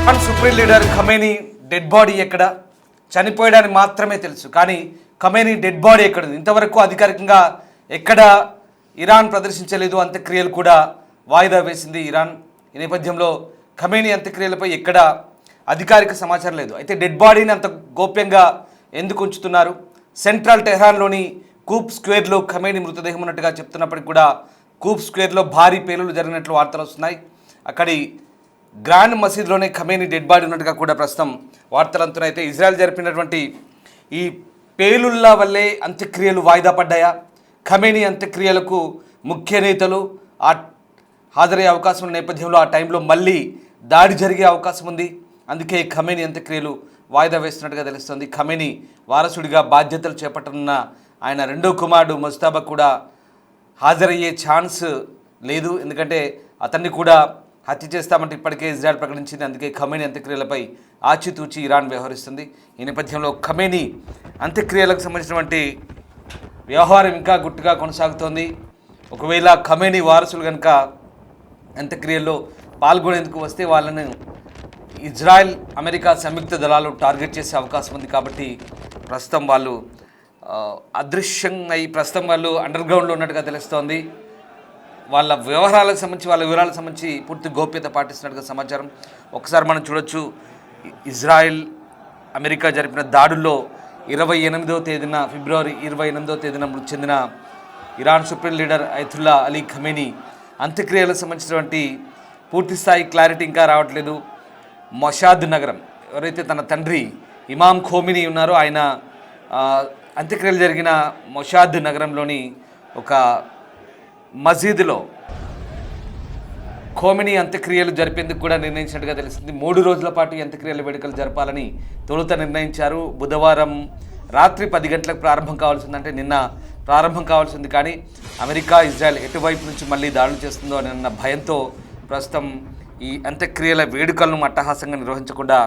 Iran supreme leader Khamenei dead body ఎక్కడ? చనిపోయడానికి మాత్రమే తెలుసు, కానీ ఖమేనీ డెడ్ బాడీ ఎక్కడ? ఇంతవరకు అధికారికంగా ఎక్కడ ఇరాన్ ప్రదర్శించలేదు. అంత్యక్రియలు కూడా వాయిదా వేసింది ఇరాన్. ఈ నేపథ్యంలో ఖమేనీ అంత్యక్రియలపై ఎక్కడ అధికారిక సమాచారం లేదు. అయితే డెడ్ బాడీని అంత గోప్యంగా ఎందుకు ఉంచుతున్నారు? సెంట్రల్ టెహ్రాన్లోని కూప్ స్క్వేర్లో ఖమేనీ మృతదేహం ఉన్నట్టుగా చెప్తున్నప్పటికీ కూడా కూప్ స్క్వేర్లో భారీ పేలులు జరిగినట్లు వార్తలు వస్తున్నాయి. అక్కడి గ్రాండ్ మసీద్లోనే ఖమేనీ డెడ్ బాడీ ఉన్నట్టుగా కూడా ప్రస్తుతం వార్తలు అందుతున్నాయి. అయితే ఇజ్రాయెల్ జరిపినటువంటి ఈ పేలుళ్ళ వల్లే అంత్యక్రియలు వాయిదా పడ్డాయా? ఖమేనీ అంత్యక్రియలకు ముఖ్య నేతలు హాజరయ్యే అవకాశం ఉన్న నేపథ్యంలో ఆ టైంలో మళ్ళీ దాడి జరిగే అవకాశం ఉంది. అందుకే ఖమేనీ అంత్యక్రియలు వాయిదా వేస్తున్నట్టుగా తెలుస్తుంది. ఖమేనీ వారసుడిగా బాధ్యతలు చేపట్టనున్న ఆయన రెండో కుమారుడు ముజ్తబా కూడా హాజరయ్యే ఛాన్స్ లేదు. ఎందుకంటే అతన్ని కూడా హత్య చేస్తామంటే ఇప్పటికే ఇజ్రాయెల్ ప్రకటించింది. అందుకే ఖమేనీ అంత్యక్రియలపై ఆచితూచి ఇరాన్ వ్యవహరిస్తుంది. ఈ నేపథ్యంలో ఖమేనీ అంత్యక్రియలకు సంబంధించినటువంటి వ్యవహారం ఇంకా గుట్టుగా కొనసాగుతోంది. ఒకవేళ ఖమేనీ వారసులు కనుక అంత్యక్రియల్లో పాల్గొనేందుకు వస్తే వాళ్ళను ఇజ్రాయెల్ అమెరికా సంయుక్త దళాలు టార్గెట్ చేసే అవకాశం ఉంది. కాబట్టి ప్రస్తుతం వాళ్ళు అదృశ్యం అయి ప్రస్తుతం వాళ్ళు అండర్గ్రౌండ్లో ఉన్నట్టుగా తెలుస్తోంది. వాళ్ళ వ్యవహారాలకు సంబంధించి వాళ్ళ వివరాలకు సంబంధించి పూర్తి గోప్యత పాటిస్తున్నట్టుగా సమాచారం. ఒకసారి మనం చూడొచ్చు, ఇజ్రాయెల్ అమెరికా జరిపిన దాడుల్లో 28వ తేదీన ఫిబ్రవరి 28వ తేదీన మృతి చెందిన Iran supreme leader Ayatollah Ali Khamenei అంత్యక్రియలకు సంబంధించినటువంటి పూర్తిస్థాయి క్లారిటీ ఇంకా రావట్లేదు. మషాద్ నగరం, ఎవరైతే తన తండ్రి ఇమామ్ ఖోమినీ ఉన్నారో ఆయన అంత్యక్రియలు జరిగిన మషాద్ నగరంలోని ఒక మసీదులో ఖోమినీ అంత్యక్రియలు జరిపేందుకు కూడా నిర్ణయించినట్టుగా తెలిసింది. 3 రోజుల పాటు ఈ అంత్యక్రియల వేడుకలు జరపాలని తొలుత నిర్ణయించారు. బుధవారం రాత్రి 10 గంటలకు ప్రారంభం కావాల్సిందంటే నిన్న ప్రారంభం కావాల్సింది, కానీ అమెరికా ఇజ్రాయెల్ ఎటువైపు నుంచి మళ్ళీ దాడులు చేస్తుందో అన్న భయంతో ప్రస్తుతం ఈ అంత్యక్రియల వేడుకలను అట్టహాసంగా నిర్వహించకుండా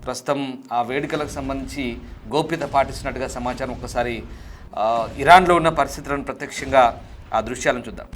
ప్రస్తుతం ఆ వేడుకలకు సంబంధించి గోప్యత పాటిస్తున్నట్టుగా సమాచారం. ఒకసారి ఇరాన్లో ఉన్న పరిస్థితులను ప్రత్యక్షంగా ఆ దృశ్యాలను చూద్దాం.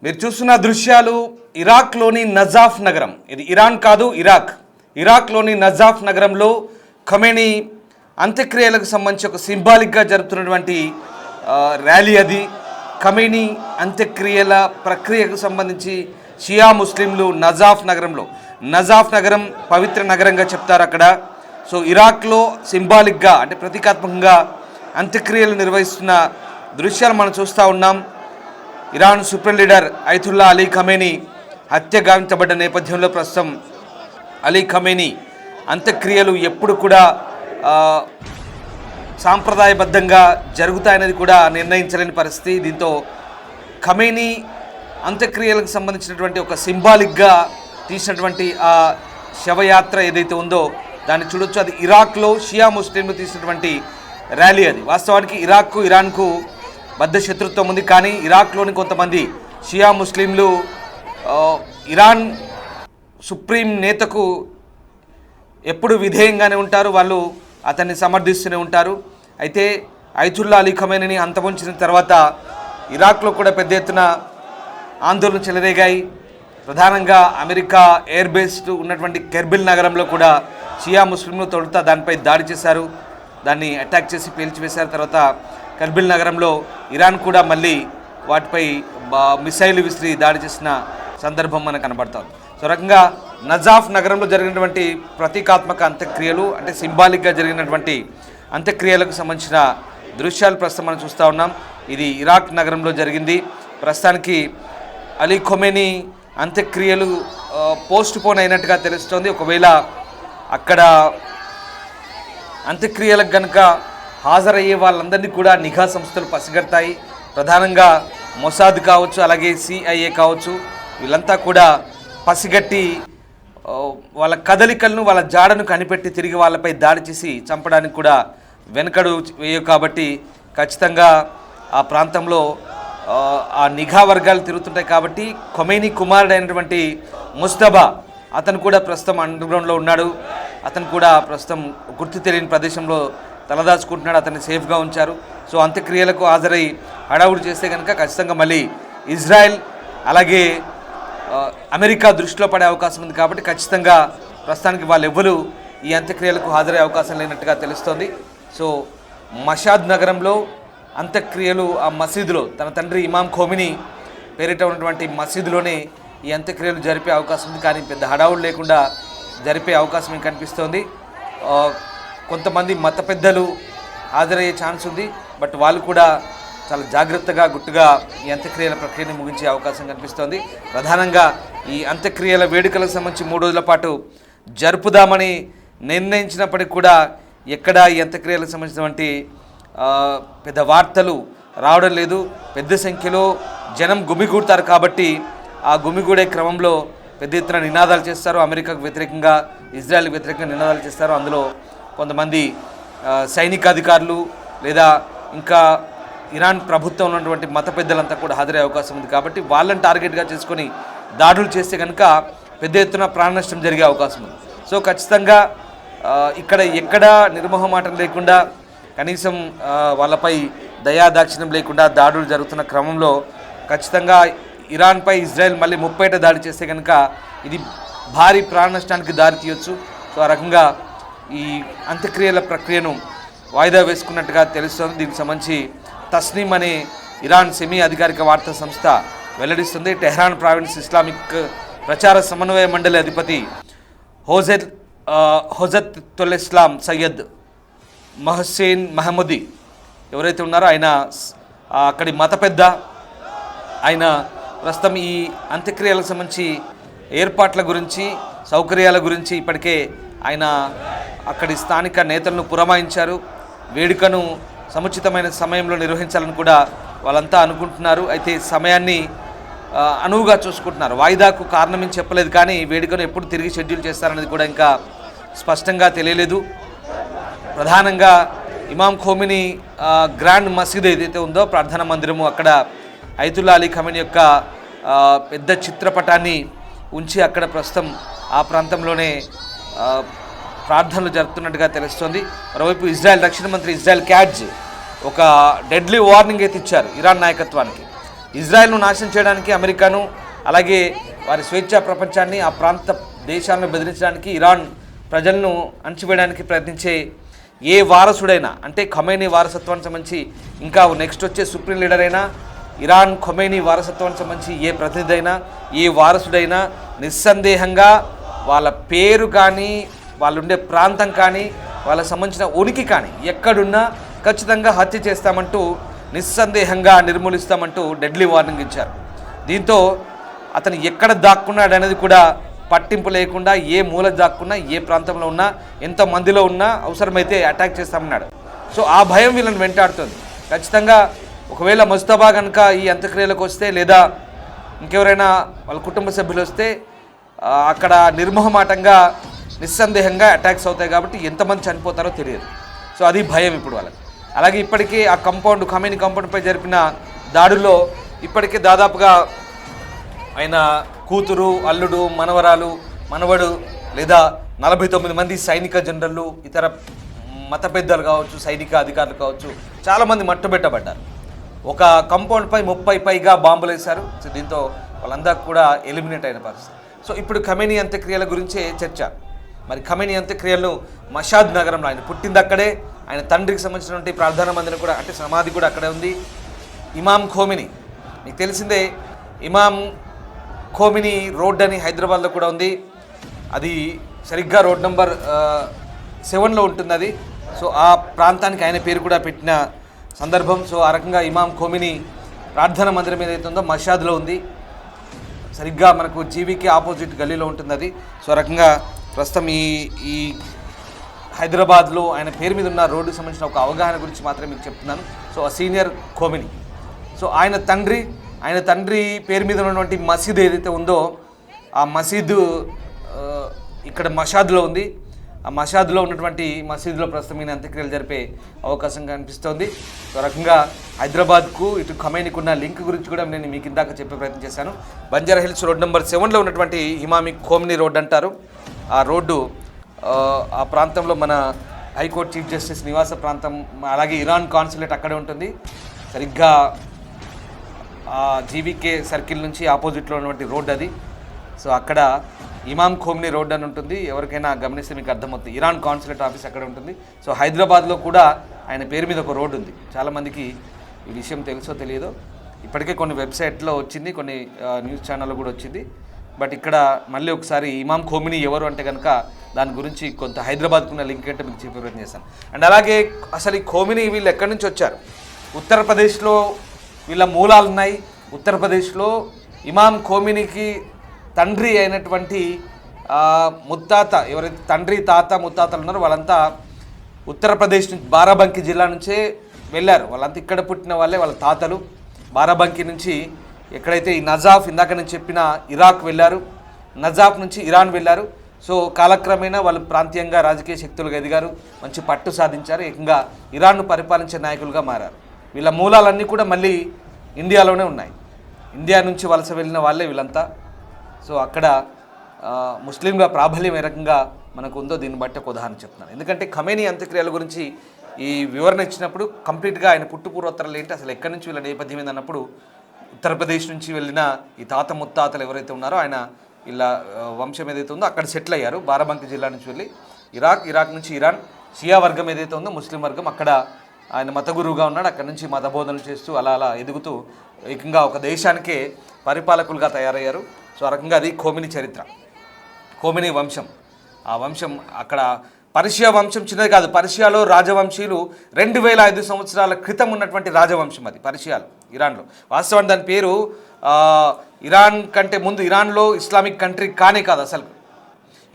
మీరు చూస్తున్న దృశ్యాలు ఇరాక్లోని నజాఫ్ నగరం. ఇది ఇరాన్ కాదు, ఇరాక్లోని నజాఫ్ నగరంలో ఖమేనీ అంత్యక్రియలకు సంబంధించి ఒక సింబాలిక్గా జరుపుతున్నటువంటి ర్యాలీ అది. ఖమేనీ అంత్యక్రియల ప్రక్రియకు సంబంధించి షియా ముస్లింలు నజాఫ్ నగరం పవిత్ర నగరంగా చెప్తారు అక్కడ. సో ఇరాక్లో సింబాలిక్గా అంటే ప్రతీకాత్మకంగా అంత్యక్రియలు నిర్వహిస్తున్న దృశ్యాలు మనం చూస్తూ ఉన్నాం. Iran supreme leader Ayatollah Ali Khamenei హత్య గావించబడ్డ నేపథ్యంలో ప్రస్తుతం అలీ ఖమేనీ అంత్యక్రియలు ఎప్పుడు కూడా సాంప్రదాయబద్ధంగా జరుగుతాయనేది కూడా నిర్ణయించలేని పరిస్థితి. దీంతో ఖమేనీ అంత్యక్రియలకు సంబంధించినటువంటి ఒక సింబాలిక్గా తీసినటువంటి ఆ శవయాత్ర ఏదైతే ఉందో దాన్ని చూడొచ్చు. అది ఇరాక్లో షియా ముస్లింలు తీసినటువంటి ర్యాలీ. అది వాస్తవానికి ఇరాన్కు బద్ద శత్రుత్వం ఉంది, కానీ ఇరాక్లోని కొంతమంది షియా ముస్లింలు ఇరాన్ సుప్రీం నేతకు ఎప్పుడు విధేయంగానే ఉంటారు, వాళ్ళు అతన్ని సమర్థిస్తూనే ఉంటారు. అయితే అయతుల్లా అలీ ఖమేనీని అంతమొంచిన తర్వాత ఇరాక్లో కూడా పెద్ద ఎత్తున ఆందోళన చెలరేగాయి. ప్రధానంగా అమెరికా ఎయిర్ బేస్డ్ ఉన్నటువంటి కెర్బిల్ నగరంలో కూడా షియా ముస్లింలు తొలుత దానిపై దాడి చేశారు, దాన్ని అటాక్ చేసి పేల్చివేశారు. తర్వాత కెర్బిల్ నగరంలో ఇరాన్ కూడా మళ్ళీ వాటిపై మిసైలు విసిరి దాడి చేసిన సందర్భం మనకు కనబడుతుంది. సో రకంగా నజాఫ్ నగరంలో జరిగినటువంటి ప్రతీకాత్మక అంత్యక్రియలు, అంటే సింబాలిక్గా జరిగినటువంటి అంత్యక్రియలకు సంబంధించిన దృశ్యాలు ప్రస్తుతం మనం చూస్తూ ఉన్నాం. ఇది ఇరాక్ నగరంలో జరిగింది. ప్రస్తుతానికి అలీ ఖొమేనీ అంత్యక్రియలు పోస్ట్ పోన్ అయినట్టుగా తెలుస్తోంది. ఒకవేళ అక్కడ అంత్యక్రియలకు కనుక హాజరయ్యే వాళ్ళందరినీ కూడా నిఘా సంస్థలు పసిగడతాయి. ప్రధానంగా మొసాద్ కావచ్చు, అలాగే CIA కావచ్చు, వీళ్ళంతా కూడా పసిగట్టి వాళ్ళ కదలికలను, వాళ్ళ జాడను కనిపెట్టి తిరిగి వాళ్ళపై దాడి చేసి చంపడానికి కూడా వెనకడు వేయవు. కాబట్టి ఖచ్చితంగా ఆ ప్రాంతంలో ఆ నిఘా వర్గాలు తిరుగుతుంటాయి. కాబట్టి ఖొమేనీ కుమారుడు అయినటువంటి ముస్తబా అతను కూడా ప్రస్తుతం అండర్గ్రౌండ్లో ఉన్నాడు. అతను కూడా ప్రస్తుతం గుర్తు తెలియని ప్రదేశంలో తలదాచుకుంటున్నాడు. అతన్ని సేఫ్గా ఉంచారు. సో అంత్యక్రియలకు హాజరై హడావుడి చేస్తే కనుక ఖచ్చితంగా మళ్ళీ ఇజ్రాయెల్ అలాగే అమెరికా దృష్టిలో పడే అవకాశం ఉంది. కాబట్టి ఖచ్చితంగా ప్రస్తుతానికి వాళ్ళెవ్వరూ ఈ అంత్యక్రియలకు హాజరయ్యే అవకాశం లేనట్టుగా తెలుస్తోంది. సో మషాద్ నగరంలో అంత్యక్రియలు ఆ మసీదులో, తన తండ్రి ఇమాం ఖొమేనీ పేరిట ఉన్నటువంటి మసీదులోనే ఈ అంత్యక్రియలు జరిపే అవకాశం ఉంది. కానీ పెద్ద హడావుడు లేకుండా జరిపే అవకాశం కనిపిస్తోంది. కొంతమంది మత పెద్దలు హాజరయ్యే ఛాన్స్ ఉంది. బట్ వాళ్ళు కూడా చాలా జాగ్రత్తగా గుట్టుగా ఈ అంత్యక్రియల ప్రక్రియను ముగించే అవకాశం కనిపిస్తోంది. ప్రధానంగా ఈ అంత్యక్రియల వేడుకలకు సంబంధించి 3 రోజుల పాటు జరుపుదామని నిర్ణయించినప్పటికీ కూడా ఎక్కడ ఈ అంత్యక్రియలకు సంబంధించినటువంటి పెద్ద వార్తలు రావడం లేదు. పెద్ద సంఖ్యలో జనం గుమిగూడతారు. కాబట్టి ఆ గుమిగూడే క్రమంలో పెద్ద ఎత్తున నినాదాలు చేస్తారు. అమెరికాకు వ్యతిరేకంగా, ఇజ్రాయెల్కి వ్యతిరేకంగా నినాదాలు చేస్తారు. అందులో కొంతమంది సైనికాధికారులు లేదా ఇంకా ఇరాన్ ప్రభుత్వం ఉన్నటువంటి మత పెద్దలంతా కూడా హాజరయ్యే అవకాశం ఉంది. కాబట్టి వాళ్ళని టార్గెట్గా చేసుకొని దాడులు చేస్తే కనుక పెద్ద ఎత్తున ప్రాణ నష్టం జరిగే అవకాశం ఉంది. సో ఖచ్చితంగా ఇక్కడ ఎక్కడ నిర్మోహమాటం లేకుండా, కనీసం వాళ్ళపై దయాదాక్షిణ్యం లేకుండా దాడులు జరుగుతున్న క్రమంలో ఖచ్చితంగా ఇరాన్పై ఇజ్రాయెల్ మళ్ళీ ముప్పేట దాడి చేస్తే కనుక ఇది భారీ ప్రాణ నష్టానికి దారి తీయొచ్చు. సో ఆ రకంగా ఈ అంత్యక్రియల ప్రక్రియను వాయిదా వేసుకున్నట్టుగా తెలుస్తోంది. దీనికి సంబంధించి తస్నీమ్ అనే ఇరాన్ సెమీ అధికారిక వార్తా సంస్థ వెల్లడిస్తుంది. టెహ్రాన్ ప్రావిన్స్ ఇస్లామిక్ ప్రచార సమన్వయ మండలి అధిపతి హోజతుల్ ఇస్లాం సయ్యద్ మహ్సేన్ మహమ్మదీ ఎవరైతే ఉన్నారో ఆయన అక్కడి మత పెద్ద. ఆయన ప్రస్తుతం ఈ అంత్యక్రియలకు సంబంధించి ఏర్పాట్ల గురించి, సౌకర్యాల గురించి ఇప్పటికే ఆయన అక్కడి స్థానిక నేతలను పురమాయించారు. వేడుకను సముచితమైన సమయంలో నిర్వహించాలని కూడా వాళ్ళంతా అనుకుంటున్నారు. అయితే సమయాన్ని అనువుగా చూసుకుంటున్నారు. వాయిదాకు కారణం ఏం చెప్పలేదు, కానీ వేడుకను ఎప్పుడు తిరిగి షెడ్యూల్ చేస్తారనేది కూడా ఇంకా స్పష్టంగా తెలియలేదు. ప్రధానంగా ఇమాం ఖొమేనీ గ్రాండ్ మసీద్ ఏదైతే ఉందో, ప్రార్థనా మందిరము, అక్కడ అయతుల్లా అలీ ఖమేనీ యొక్క పెద్ద చిత్రపటాన్ని ఉంచి అక్కడ ప్రస్తుతం ఆ ప్రాంతంలోనే ప్రార్థనలు జరుపుతున్నట్టుగా తెలుస్తోంది. మరోవైపు ఇజ్రాయెల్ రక్షణ మంత్రి ఇజ్రాయెల్ క్యాట్జ్ ఒక డెడ్లీ వార్నింగ్ అయితే ఇచ్చారు ఇరాన్ నాయకత్వానికి. ఇజ్రాయెల్ను నాశనం చేయడానికి అమెరికాను, అలాగే వారి స్వేచ్ఛా ప్రపంచాన్ని, ఆ ప్రాంత దేశాలను బెదిరించడానికి, ఇరాన్ ప్రజలను అణచివేయడానికి ప్రయత్నించే ఏ వారసుడైనా, అంటే ఖొమేనీ వారసత్వానికి సంబంధించి ఇంకా నెక్స్ట్ వచ్చే సుప్రీం లీడర్ అయినా, ఇరాన్ ఖొమేనీ వారసత్వానికి సంబంధించి ఏ ప్రతినిధి అయినా, ఏ వారసుడైనా నిస్సందేహంగా వాళ్ళ పేరు కానీ, వాళ్ళు ఉండే ప్రాంతం కానీ, వాళ్ళకి సంబంధించిన ఉనికి కానీ ఎక్కడున్నా ఖచ్చితంగా హత్య చేస్తామంటూ, నిస్సందేహంగా నిర్మూలిస్తామంటూ డెడ్లీ వార్నింగ్ ఇచ్చారు. దీంతో అతను ఎక్కడ దాక్కున్నాడు అనేది కూడా పట్టింపు లేకుండా, ఏ మూల దాక్కున్నా, ఏ ప్రాంతంలో ఉన్నా, ఎంతమందిలో ఉన్నా అవసరమైతే అటాక్ చేస్తామన్నాడు. సో ఆ భయం వీళ్ళని వెంటాడుతుంది. ఖచ్చితంగా ఒకవేళ ముస్తబా కనుక ఈ అంత్యక్రియలకు వస్తే, లేదా ఇంకెవరైనా వాళ్ళ కుటుంబ సభ్యులు వస్తే అక్కడ నిర్మోహమాటంగా నిస్సందేహంగా అటాక్స్ అవుతాయి. కాబట్టి ఎంతమంది చనిపోతారో తెలియదు. సో అది భయం ఇప్పుడు వాళ్ళకి. అలాగే ఇప్పటికే ఆ ఖొమేనీ కాంపౌండ్పై జరిపిన దాడుల్లో ఇప్పటికే దాదాపుగా ఆయన కూతురు, అల్లుడు, మనవరాలు, మనవడు లేదా 49 మంది సైనిక జనరళ్ళు, ఇతర మత పెద్దలు కావచ్చు, సైనిక అధికారులు కావచ్చు, చాలామంది మట్టుబెట్టబడ్డారు. ఒక కాంపౌండ్పై 30 పైగా బాంబులు వేశారు. సో దీంతో వాళ్ళందరూ కూడా ఎలిమినేట్ అయిన పరిస్థితి. సో ఇప్పుడు ఖమేనీ అంత్యక్రియల గురించే చర్చ. మరి ఖమేనీ అంత్యక్రియలను మషాద్ నగరంలో, ఆయన పుట్టింది అక్కడే, ఆయన తండ్రికి సంబంధించినటువంటి ప్రార్థనా మందిరం కూడా, అంటే సమాధి కూడా అక్కడే ఉంది. ఇమాం ఖోమినీ, మీకు తెలిసిందే, ఇమాం ఖోమినీ రోడ్ అని హైదరాబాద్లో కూడా ఉంది. అది సరిగ్గా రోడ్ నెంబర్ 7లో ఉంటుంది అది. సో ఆ ప్రాంతానికి ఆయన పేరు కూడా పెట్టిన సందర్భం. సో ఆ రకంగా ఇమాం ఖోమినీ ప్రార్థనా మందిరం ఏదైతే ఉందో మషాద్లో ఉంది. సరిగ్గా మనకు జీవీకి ఆపోజిట్ గల్లీలో ఉంటుంది అది. సో ఆ రకంగా ప్రస్తుతం ఈ హైదరాబాద్లో ఆయన పేరు మీద ఉన్న రోడ్డుకి సంబంధించిన ఒక అవగాహన గురించి మాత్రమే మీకు చెప్తున్నాను. సో ఆ సీనియర్ ఖోమినీ, సో ఆయన తండ్రి పేరు మీద ఉన్నటువంటి మసీద్ ఏదైతే ఉందో ఆ మసీదు ఇక్కడ మషాద్లో ఉంది. ఆ మషాద్లో ఉన్నటువంటి మసీదులో ప్రస్తుతం ఈయన అంత్యక్రియలు జరిపే అవకాశం కనిపిస్తోంది. సో రకంగా హైదరాబాద్కు ఇటు ఖమేనీకి ఉన్న లింక్ గురించి కూడా నేను మీకు ఇందాక చెప్పే ప్రయత్నం చేశాను. బంజారా హిల్స్ రోడ్ నెంబర్ 7లో ఉన్నటువంటి ఇమామి ఖోమినీ రోడ్ అంటారు. ఆ రోడ్డు ఆ ప్రాంతంలో మన హైకోర్టు చీఫ్ జస్టిస్ నివాస ప్రాంతం, అలాగే ఇరాన్ కాన్సులేట్ అక్కడే ఉంటుంది. సరిగ్గా జీవీకే సర్కిల్ నుంచి ఆపోజిట్లో ఉన్నటువంటి రోడ్ అది. సో అక్కడ ఇమాం ఖోమినీ రోడ్ అని ఉంటుంది. ఎవరికైనా గమనిస్తే మీకు అర్థమవుతుంది. ఇరాన్ కాన్సులేట్ ఆఫీస్ అక్కడ ఉంటుంది. సో హైదరాబాద్లో కూడా ఆయన పేరు మీద ఒక రోడ్డు ఉంది. చాలామందికి ఈ విషయం తెలుసో తెలియదో, ఇప్పటికే కొన్ని వెబ్సైట్లో వచ్చింది, కొన్ని న్యూస్ ఛానల్లో కూడా వచ్చింది. బట్ ఇక్కడ మళ్ళీ ఒకసారి ఇమాం ఖోమినీ ఎవరు అంటే కనుక దాని గురించి కొంత హైదరాబాద్కున్న లింక్ అంటే మీకు చెప్పే ప్రయత్నం చేస్తాను. అండ్ అలాగే అసలు ఈ ఖోమినీ వీళ్ళు ఎక్కడి నుంచి వచ్చారు? ఉత్తరప్రదేశ్లో వీళ్ళ మూలాలు ఉన్నాయి. ఉత్తరప్రదేశ్లో ఇమాం ఖోమినీకి తండ్రి అయినటువంటి ముత్తాత, ఎవరైతే తండ్రి తాత ముత్తాతలు ఉన్నారో వాళ్ళంతా ఉత్తరప్రదేశ్ నుంచి బారాబంకీ జిల్లా నుంచే వెళ్ళారు. వాళ్ళంతా ఇక్కడ పుట్టిన వాళ్ళే, వాళ్ళ తాతలు. బారాబంకీ నుంచి ఎక్కడైతే ఈ నజాఫ్, ఇందాక నేను చెప్పిన ఇరాక్ వెళ్ళారు, నజాఫ్ నుంచి ఇరాన్ వెళ్ళారు. సో కాలక్రమేణా వాళ్ళు ప్రాంతీయంగా రాజకీయ శక్తులుగా ఎదిగారు, మంచి పట్టు సాధించారు, ఏకంగా ఇరాన్ను పరిపాలించే నాయకులుగా మారారు. వీళ్ళ మూలాలన్నీ కూడా మళ్ళీ ఇండియాలోనే ఉన్నాయి. ఇండియా నుంచి వలస వెళ్ళిన వాళ్ళే వీళ్ళంతా. సో అక్కడ ముస్లింగా ప్రాబల్యం ఏ రకంగా మనకు ఉందో దీన్ని బట్టి ఒక ఉదాహరణ చెప్తున్నాను. ఎందుకంటే ఖమేనీ అంత్యక్రియల గురించి ఈ వివరణ ఇచ్చినప్పుడు కంప్లీట్గా ఆయన పుట్టుపూర్వోత్తరాలు ఏంటి, అసలు ఎక్కడి నుంచి వీళ్ళ నేపథ్యం ఏందన్నప్పుడు ఉత్తరప్రదేశ్ నుంచి వెళ్ళిన ఈ తాత ముత్తాతలు ఎవరైతే ఉన్నారో ఆయన వీళ్ళ వంశం ఏదైతే ఉందో అక్కడ సెటిల్ అయ్యారు. బారాబంకీ జిల్లా నుంచి వెళ్ళి ఇరాక్ నుంచి ఇరాన్, షియా వర్గం ఏదైతే ఉందో ముస్లిం వర్గం, అక్కడ ఆయన మత గురువుగా ఉన్నాడు. అక్కడి నుంచి మత బోధనలు చేస్తూ అలా ఎదుగుతూ ఏకంగా ఒక దేశానికే పరిపాలకులుగా తయారయ్యారు. సో ఆ రకంగా అది ఖోమినీ చరిత్ర, ఖోమినీ వంశం. ఆ వంశం అక్కడ పర్షియా వంశం చిన్నది కాదు. పర్షియాలో రాజవంశీయులు 2005 సంవత్సరాల క్రితం ఉన్నటువంటి రాజవంశం అది పర్షియాలో, ఇరాన్లో. వాస్తవానికి దాని పేరు ఇరాన్ కంటే ముందు ఇరాన్లో ఇస్లామిక్ కంట్రీ కానే కాదు అసలు.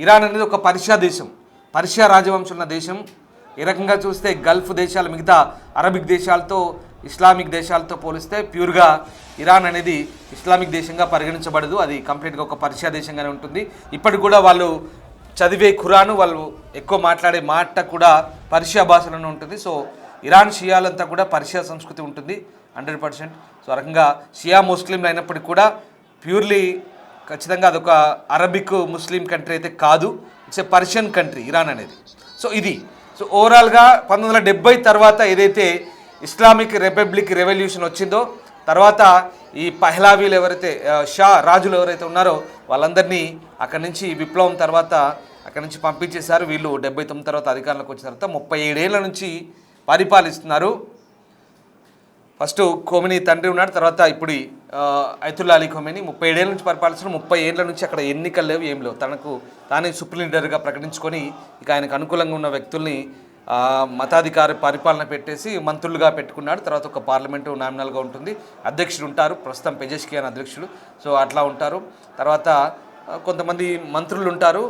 ఇరాన్ అనేది ఒక పర్షియా దేశం, పర్షియా రాజవంశం ఉన్న దేశం. ఈ రకంగా చూస్తే గల్ఫ్ దేశాలు, మిగతా అరబిక్ దేశాలతో, ఇస్లామిక్ దేశాలతో పోలిస్తే ప్యూర్గా ఇరాన్ అనేది ఇస్లామిక్ దేశంగా పరిగణించబడదు. అది కంప్లీట్గా ఒక పర్షియా దేశంగానే ఉంటుంది. ఇప్పటికి కూడా వాళ్ళు చదివే ఖురాను, వాళ్ళు ఎక్కువ మాట్లాడే మాట కూడా పర్షియా భాషలోనే ఉంటుంది. సో ఇరాన్ షియాలంతా కూడా పర్షియా సంస్కృతి ఉంటుంది 100%. సో ఆ రకంగా షియా ముస్లింలు అయినప్పటికీ కూడా ప్యూర్లీ ఖచ్చితంగా అదొక అరబిక్ ముస్లిం కంట్రీ అయితే కాదు. It's a Persian country Iran అనేది. సో ఇది సో ఓవరాల్గా 1970 తర్వాత ఏదైతే ఇస్లామిక్ రిపబ్లిక్ రెవల్యూషన్ వచ్చిందో, తర్వాత ఈ పహ్లావీలు ఎవరైతే షా రాజులు ఎవరైతే ఉన్నారో వాళ్ళందరినీ అక్కడి నుంచి విప్లవం తర్వాత అక్కడి నుంచి పంపించేశారు. వీళ్ళు 79 తర్వాత అధికారంలోకి వచ్చిన తర్వాత 37 ఏళ్ల నుంచి పరిపాలిస్తున్నారు. ఫస్ట్ ఖోమినీ తండ్రి ఉన్నాడు, తర్వాత ఇప్పుడు అయతుల్లా అలీ ఖోమినీ 37 ఏళ్ళ నుంచి పరిపాలిస్తున్నారు. 30 ఏళ్ళ నుంచి అక్కడ ఎన్నికలు లేవు, ఏం లేవు. తానే సుప్రీం లీడర్గా ప్రకటించుకొని ఇక ఆయనకు అనుకూలంగా ఉన్న వ్యక్తుల్ని మతాధికార పరిపాలన పెట్టేసి మంత్రులుగా పెట్టుకున్నాడు. తర్వాత ఒక పార్లమెంటు నామినల్గా ఉంటుంది, అధ్యక్షుడు ఉంటారు, ప్రస్తుతం పెజెష్కియాన్ అధ్యక్షుడు. సో అట్లా ఉంటారు. తర్వాత కొంతమంది మంత్రులు ఉంటారు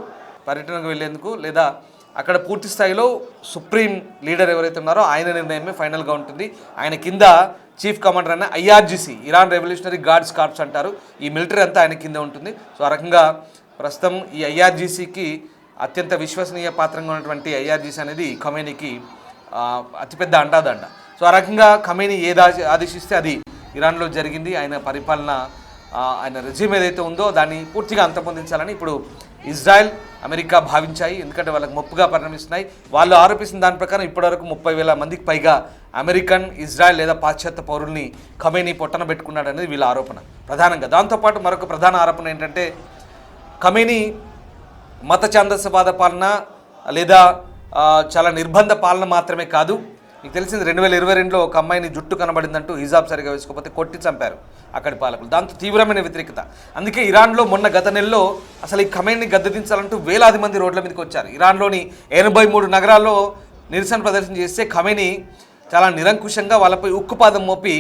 పర్యటనకు వెళ్ళేందుకు, లేదా అక్కడ పూర్తి స్థాయిలో సుప్రీం లీడర్ ఎవరైతే ఉన్నారో ఆయన నిర్ణయమే ఫైనల్గా ఉంటుంది. ఆయన కింద చీఫ్ కమాండర్ అయిన IRGC, Iran revolutionary guards corps అంటారు, ఈ మిలిటరీ అంతా ఆయన కింద ఉంటుంది. సో ఆ రకంగా ప్రస్తుతం ఈ IRGCకి అత్యంత విశ్వసనీయ పాత్రంగా ఉన్నటువంటి IRGC అనేది ఖమేనీకి అతిపెద్ద అండాదండ. సో ఆ రకంగా ఖమేనీ ఏది ఆదేశిస్తే అది ఇరాన్లో జరిగింది. ఆయన పరిపాలన, ఆయన రెజ్యూమ్ ఏదైతే ఉందో దాన్ని పూర్తిగా అంతమొందించాలని ఇప్పుడు ఇజ్రాయెల్ అమెరికా భావించాయి. ఎందుకంటే వాళ్ళకి ముప్పుగా పరిణమిస్తున్నాయి. వాళ్ళు ఆరోపిస్తున్న దాని ప్రకారం ఇప్పటివరకు 30,000 మందికి పైగా అమెరికన్, ఇజ్రాయెల్ లేదా పాశ్చాత్య పౌరుల్ని ఖమేనీ పొట్టన పెట్టుకున్నాడు అనేది వీళ్ళ ఆరోపణ ప్రధానంగా. దాంతోపాటు మరొక ప్రధాన ఆరోపణ ఏంటంటే ఖమేనీ మత ఛాందసవాద పాలన లేదా చాలా నిర్బంధ పాలన మాత్రమే కాదు. మీకు తెలిసింది 2022లో ఒక అమ్మాయిని జుట్టు కనబడిందంటూ హిజాబ్ సరిగా వేసుకోకపోతే కొట్టి చంపారు అక్కడి పాలకులు. దాంతో తీవ్రమైన వ్యతిరేకత. అందుకే ఇరాన్లో గత నెలలో అసలు ఈ ఖమేనీని గద్దెదించాలంటూ వేలాది మంది రోడ్ల మీదకి వచ్చారు. ఇరాన్లోని 83 నగరాల్లో నిరసన ప్రదర్శన చేస్తే ఖమేనీ చాలా నిరంకుశంగా వాళ్ళపై ఉక్కుపాదం మోపి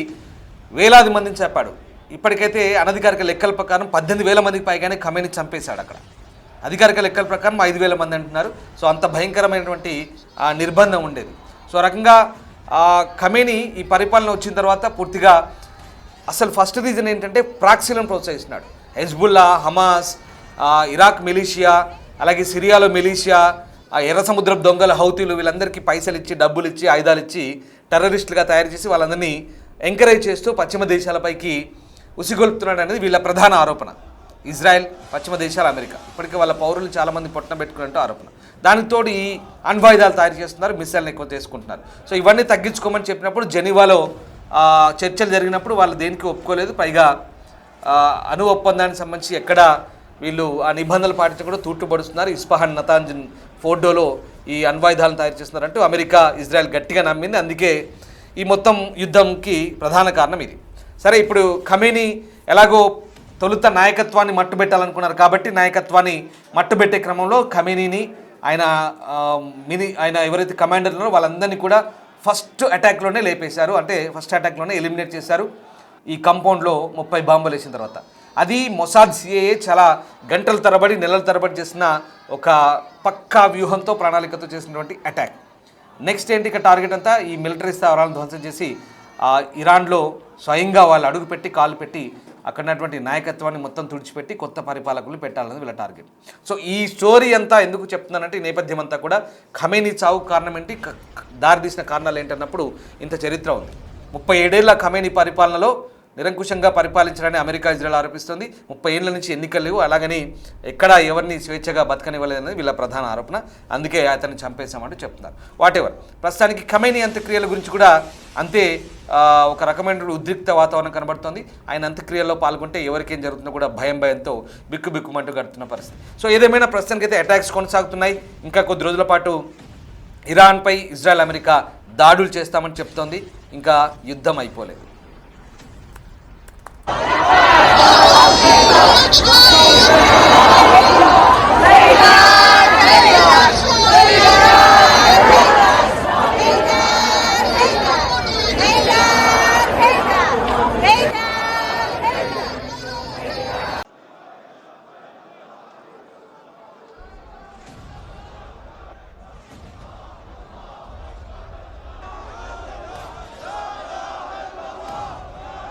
వేలాది మందిని చెప్పాడు. ఇప్పటికైతే అనధికారిక లెక్కల ప్రకారం 18,000 మందికి పైగానే ఖమేనీ చంపేశాడు అక్కడ. అధికారిక లెక్కల ప్రకారం 5,000 మంది అంటున్నారు. సో అంత భయంకరమైనటువంటి నిర్బంధం ఉండేది. సో రకంగా ఖమేనీ ఈ పరిపాలన వచ్చిన తర్వాత పూర్తిగా అసలు ఫస్ట్ రీజన్ ఏంటంటే ప్రాక్సీలను ప్రోత్సహిస్తున్నాడు. హెజ్బుల్లా, హమాస్, ఇరాక్ మిలీషియా, అలాగే సిరియాలో మిలీషియా, ఎర్ర సముద్రపు దొంగల హౌతీలు వీళ్ళందరికీ పైసలు ఇచ్చి, డబ్బులు ఇచ్చి, ఆయుధాలు ఇచ్చి టెర్రరిస్టులుగా తయారు చేసి వాళ్ళందరినీ ఎంకరేజ్ చేస్తూ పశ్చిమ దేశాలపైకి ఉసిగొల్పుతున్నాడు అనేది వీళ్ళ ప్రధాన ఆరోపణ. ఇజ్రాయెల్, పశ్చిమ దేశాలు, అమెరికా ఇప్పటికే వాళ్ళ పౌరులు చాలామంది పొట్టన పెట్టుకున్నట్టు ఆరోపణ. దానికి తోడు ఈ అణ్వాయుధాలు తయారు చేస్తున్నారు, మిసైల్ని ఎక్కువ తీసుకుంటున్నారు. సో ఇవన్నీ తగ్గించుకోమని చెప్పినప్పుడు జెనీవాలో చర్చలు జరిగినప్పుడు వాళ్ళు దేనికి ఒప్పుకోలేదు. పైగా అణు ఒప్పందానికి సంబంధించి ఎక్కడ వీళ్ళు ఆ నిబంధనలు పాటించకుండా తూట్టుపడుతున్నారు. ఇస్ఫహాన్, నతాంజ్, ఫోర్డోలో ఈ అణ్వాయుధాలను తయారు చేస్తున్నారంటూ అమెరికా, ఇజ్రాయెల్ గట్టిగా నమ్మింది. అందుకే ఈ మొత్తం యుద్ధంకి ప్రధాన కారణం ఇది. సరే, ఇప్పుడు ఖమేనీ ఎలాగో తొలుత నాయకత్వాన్ని మట్టుబెట్టాలనుకున్నారు కాబట్టి నాయకత్వాన్ని మట్టుబెట్టే క్రమంలో ఖమేనీని ఆయన ఎవరైతే కమాండర్ ఉన్నారో వాళ్ళందరినీ కూడా ఫస్ట్ అటాక్లోనే లేపేశారు. అంటే ఫస్ట్ అటాక్లోనే ఎలిమినేట్ చేశారు. ఈ కాంపౌండ్లో 30 బాంబులు వేసిన తర్వాత అది మొసాద్, సిఐఏ చాలా గంటల తరబడి, నెలల తరబడి చేసిన ఒక పక్కా వ్యూహంతో, ప్రణాళికతో చేసినటువంటి అటాక్. నెక్స్ట్ ఏంటి ఇక టార్గెట్ అంతా ఈ మిలిటరీ స్థావరాలను ధ్వంసం చేసి ఇరాన్లో స్వయంగా వాళ్ళు అడుగుపెట్టి కాలు పెట్టి అక్కడ ఉన్నటువంటి నాయకత్వాన్ని మొత్తం తుడిచిపెట్టి కొత్త పరిపాలకులు పెట్టాలన్నది వీళ్ళ టార్గెట్. సో ఈ స్టోరీ అంతా ఎందుకు చెప్తున్నానంటే ఈ నేపథ్యం అంతా కూడా ఖమేనీ చావుకు కారణం ఏంటి, దారితీసిన కారణాలు ఏంటన్నప్పుడు ఇంత చరిత్ర ఉంది. 37 ఏళ్ల ఖమేనీ పరిపాలనలో నిరంకుశంగా పరిపాలించాలని అమెరికా, ఇజ్రాయెల్ ఆరోపిస్తుంది. 30 ఏళ్ల నుంచి ఎన్నికలు లేవు, అలాగని ఎక్కడా ఎవరిని స్వేచ్ఛగా బతకనివ్వలేదనేది వీళ్ళ ప్రధాన ఆరోపణ. అందుకే అతన్ని చంపేశామంటూ చెప్తున్నారు. వాటెవర్, ప్రస్తుతానికి ఖమేనీ అంత్యక్రియల గురించి కూడా అంతే ఒక రకమైన ఉద్రిక్త వాతావరణం కనబడుతుంది. ఆయన అంత్యక్రియల్లో పాల్గొంటే ఎవరికేం జరుగుతుందో కూడా భయంతో బిక్కుమంటూ గడుతున్న పరిస్థితి. సో ఏదేమైనా ప్రస్తుతానికైతే అటాక్స్ కొనసాగుతున్నాయి. ఇంకా కొద్ది రోజుల పాటు ఇరాన్పై ఇజ్రాయెల్, అమెరికా దాడులు చేస్తామని చెప్తోంది. ఇంకా యుద్ధం అయిపోలేదు.